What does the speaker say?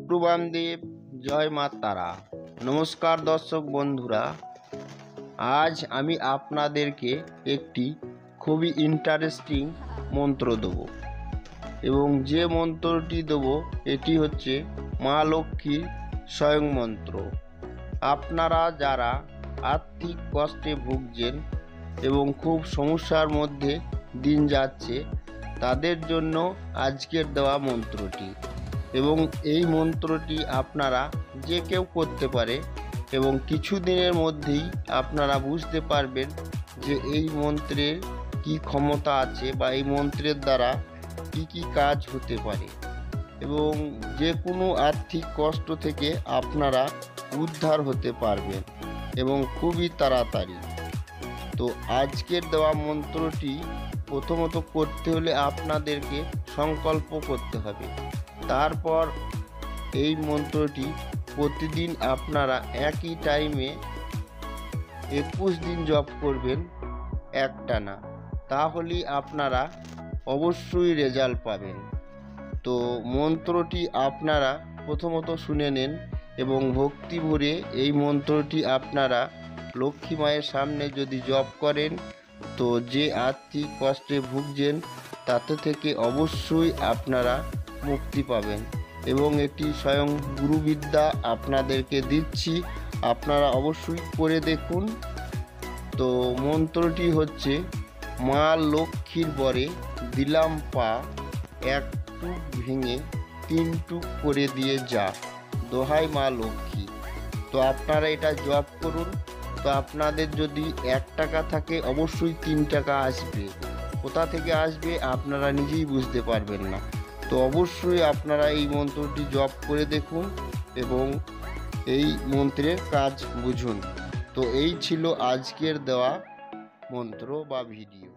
গুড্ডু বামদেব। জয় মা তারা। নমস্কার দর্শক বন্ধুরা, আজ আমি আপনাদেরকে একটি খুবই ইন্টারেস্টিং মন্ত্র দেব এবং যে মন্ত্রটি দেব এটি হচ্ছে মা লক্ষ্মীর স্বয়ং মন্ত্র। আপনারা যারা আর্থিক কষ্টে ভুগছেন এবং খুব সমস্যার মধ্যে দিন যাচ্ছে তাদের জন্য আজকের দেওয়া মন্ত্রটি, এবং এই মন্ত্রটি আপনারা যে কেউ করতে পারে এবং কিছু দিনের মধ্যেই আপনারা বুঝতে পারবেন যে এই মন্ত্রের কি ক্ষমতা আছে বা এই মন্ত্রের দ্বারা কি কি কাজ হতে পারে এবং যে কোনো আর্থিক কষ্ট থেকে আপনারা উদ্ধার হতে পারবেন এবং খুবই তাড়াতাড়ি। তো আজকের দেওয়া মন্ত্রটি প্রথমত করতে হলে আপনাদেরকে সংকল্প করতে হবে। তারপর এই মন্ত্রটি প্রতিদিন আপনারা একই টাইমে 21 দিন জপ করবেন একটানা, তাহলেই আপনারা অবশ্যই রেজাল্ট পাবেন। তো মন্ত্রটি আপনারা প্রথমত শুনে নেন এবং ভক্তি ভরে এই মন্ত্রটি আপনারা লক্ষ্মী মায়ের সামনে যদি জপ করেন তো যে আর্থিক কষ্টে ভুগছেন তাতে থেকে অবশ্যই আপনারা মুক্তি পাবেন এবং একটি স্বয়ং গুরুবিদ্যা আপনাদেরকে দিচ্ছি, আপনারা অবশ্যই করে দেখুন। তো মন্ত্রটি হচ্ছে মা লক্ষ্মীর বরে দিলাম পা, এক টুক ভেঙে 3 টুক করে দিয়ে যা, দোহাই মা লক্ষ্মী। তো আপনারা এটা জপ করুন। তো আপনাদের যদি 1 টাকা থাকে অবশ্যই 3 টাকা আসবে, কোথা থেকে আসবে আপনারা নিজেই বুঝতে পারবেন না। তো অবশ্যই আপনারা এই মন্ত্রটি জপ করে দেখুন এবং এই মন্ত্রের কাজ বুঝুন। তো এই ছিল আজকের দেওয়া মন্ত্র বা ভিডিও।